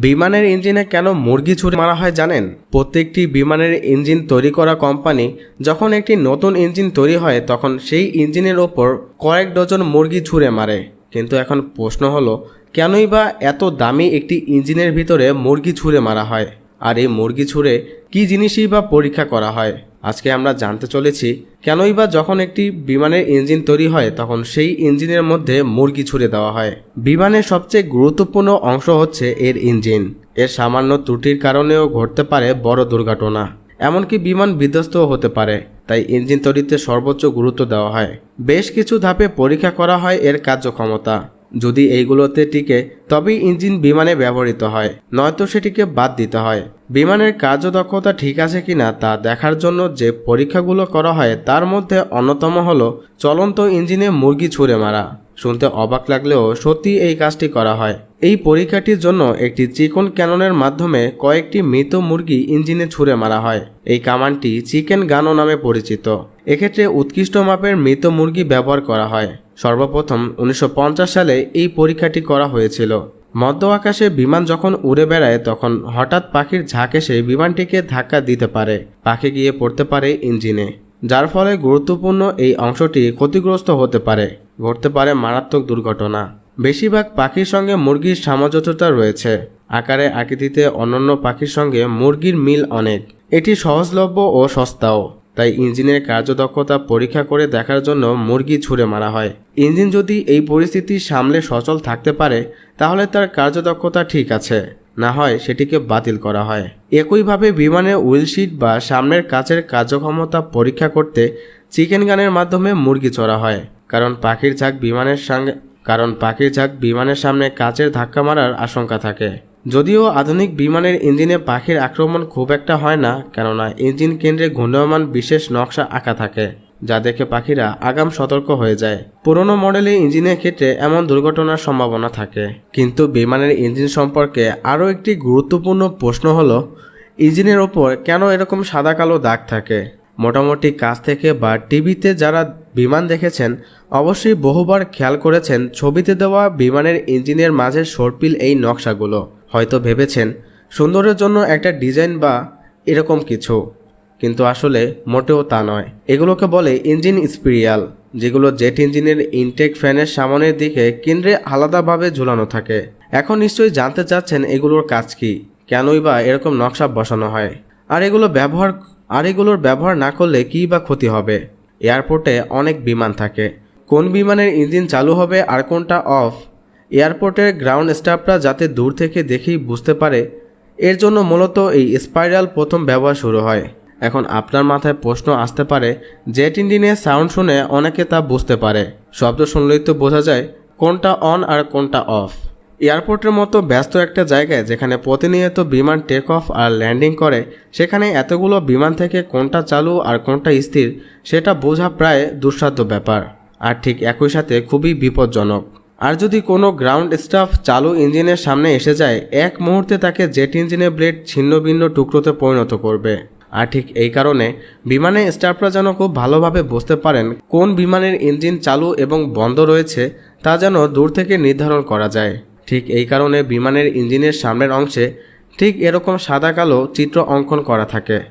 বিমানের ইঞ্জিনে কেন মুরগি ছুঁড়ে মারা হয় জানেন? প্রত্যেকটি বিমানের ইঞ্জিন তৈরি করা কোম্পানি যখন একটি নতুন ইঞ্জিন তৈরি হয় তখন সেই ইঞ্জিনের ওপর কয়েক ডজন মুরগি ছুঁড়ে মারে। কিন্তু এখন প্রশ্ন হলো, কেনই বা এত দামি একটি ইঞ্জিনের ভিতরে মুরগি ছুঁড়ে মারা হয়? আর এই মুরগি ছুঁড়ে কী জিনিসই বা পরীক্ষা করা হয়? আজকে আমরা জানতে চলেছি কেনই বা যখন একটি বিমানের ইঞ্জিন তৈরি হয় তখন সেই ইঞ্জিনের মধ্যে মুরগি ছুঁড়ে দেওয়া হয়। বিমানের সবচেয়ে গুরুত্বপূর্ণ অংশ হচ্ছে এর ইঞ্জিন। এর সামান্য ত্রুটির কারণেও ঘটতে পারে বড় দুর্ঘটনা, এমনকি বিমান বিধ্বস্তও হতে পারে। তাই ইঞ্জিন তৈরিতে সর্বোচ্চ গুরুত্ব দেওয়া হয়। বেশ কিছু ধাপে পরীক্ষা করা হয় এর কার্যক্ষমতা। যদি এইগুলোতে টিকে তবেই ইঞ্জিন বিমানে ব্যবহৃত হয়, নয়তো সেটিকে বাদ দিতে হয়। বিমানের কার্যদক্ষতা ঠিক আছে কিনা তা দেখার জন্য যে পরীক্ষাগুলো করা হয় তার মধ্যে অন্যতম হলো চলন্ত ইঞ্জিনে মুরগি ছুঁড়ে মারা। শুনতে অবাক লাগলেও সত্যি এই কাজটি করা হয়। এই পরীক্ষাটির জন্য একটি চিকন ক্যাননের মাধ্যমে কয়েকটি মৃত মুরগি ইঞ্জিনে ছুঁড়ে মারা হয়। এই কামানটি চিকেন গানও নামে পরিচিত। এক্ষেত্রে উৎকৃষ্ট মাপের মৃত মুরগি ব্যবহার করা হয়। সর্বপ্রথম 1950 সালে এই পরীক্ষাটি করা হয়েছিল। মধ্য আকাশে বিমান যখন উড়ে বেড়ায় তখন হঠাৎ পাখির ঝাঁক এসে বিমানটিকে ধাক্কা দিতে পারে। পাখি গিয়ে পড়তে পারে ইঞ্জিনে, যার ফলে গুরুত্বপূর্ণ এই অংশটি ক্ষতিগ্রস্ত হতে পারে। ঘটতে পারে মারাত্মক দুর্ঘটনা। বেশিরভাগ পাখির সঙ্গে মুরগির সামঞ্জস্যতা রয়েছে। আকারে আকৃতিতে অন্যান্য পাখির সঙ্গে মুরগির মিল অনেক। এটি সহজলভ্য ও সস্তাও। তাই ইঞ্জিনের কার্যদক্ষতা পরীক্ষা করে দেখার জন্য মুরগি ছুঁড়ে মারা হয়। ইঞ্জিন যদি এই পরিস্থিতি সামলে সচল থাকতে পারে তাহলে তার কার্যদক্ষতা ঠিক আছে, না হয় সেটিকে বাতিল করা হয়। একইভাবে বিমানের উইলশিট বা সামনের কাচের কার্যক্ষমতা পরীক্ষা করতে চিকেন গানের মাধ্যমে মুরগি ছোড়া হয়। কারণ পাখির ঝাঁক বিমানের সামনে কাচের ধাক্কা মারার আশঙ্কা থাকে। যদিও আধুনিক বিমানের ইঞ্জিনে পাখির আক্রমণ খুব একটা হয় না, কেননা ইঞ্জিন কেন্দ্রে ঘূর্ণায়মান বিশেষ নকশা আঁকা থাকে, যা দেখে পাখিরা আগাম সতর্ক হয়ে যায়। পুরনো মডেলের ইঞ্জিনের ক্ষেত্রে এমন দুর্ঘটনার সম্ভাবনা থাকে। কিন্তু বিমানের ইঞ্জিন সম্পর্কে আরও একটি গুরুত্বপূর্ণ প্রশ্ন হলো, ইঞ্জিনের ওপর কেন এরকম সাদা কালো দাগ থাকে? মোটামুটি কাছ থেকে বা টিভিতে যারা বিমান দেখেছেন অবশ্যই বহুবার খেয়াল করেছেন ছবিতে দেওয়া বিমানের ইঞ্জিনের মাঝে সর্পিল এই নকশাগুলো। হয়তো ভেবেছেন সুন্দরের জন্য একটা ডিজাইন বা এরকম কিছু, কিন্তু আসলে মোটেও তা নয়। এগুলোকে বলে ইঞ্জিন স্পিরিয়াল, যেগুলো জেট ইঞ্জিনের ইনটেক ফ্যানের সামনের দিকে কেন্দ্রে আলাদাভাবে ঝুলানো থাকে। এখন নিশ্চয়ই জানতে চাচ্ছেন এগুলোর কাজ কি, কেনই বা এরকম নকশা বসানো হয়, আর এগুলোর ব্যবহার না করলে কী বা ক্ষতি হবে। এয়ারপোর্টে অনেক বিমান থাকে, কোন বিমানের ইঞ্জিন চালু হবে আর কোনটা অফ এয়ারপোর্টের গ্রাউন্ড স্টাফরা যাতে দূর থেকে দেখেই বুঝতে পারে, এর জন্য মূলত এই স্পাইরাল প্রথম ব্যবহার শুরু হয়। এখন আপনার মাথায় প্রশ্ন আসতে পারে, জেট ইঞ্জিনের সাউন্ড শুনে অনেকে তা বুঝতে পারে, শব্দ শুনলেই তো বোঝা যায় কোনটা অন আর কোনটা অফ। এয়ারপোর্টের মতো ব্যস্ত একটা জায়গায় যেখানে প্রতিনিয়ত বিমান টেক অফ আর ল্যান্ডিং করে, সেখানে এতগুলো বিমান থেকে কোনটা চালু আর কোনটা স্থির সেটা বোঝা প্রায় দুঃসাধ্য ব্যাপার, আর ঠিক একই সাথে খুবই বিপজ্জনক। আর যদি কোনো গ্রাউন্ড স্টাফ চালু ইঞ্জিনের সামনে এসে যায়, এক মুহূর্তে তাকে জেট ইঞ্জিনের ব্লেড ছিন্ন ভিন্ন টুকরোতে পরিণত করবে। আর ঠিক এই কারণে বিমানের স্টাফরা যেন খুব ভালোভাবে বুঝতে পারেন কোন বিমানের ইঞ্জিন চালু এবং বন্ধ রয়েছে তা যেন দূর থেকে নির্ধারণ করা যায়। ঠিক এই কারণে বিমানের ইঞ্জিনের সামনের অংশে ঠিক এরকম সাদা কালো চিত্র অঙ্কন করা থাকে।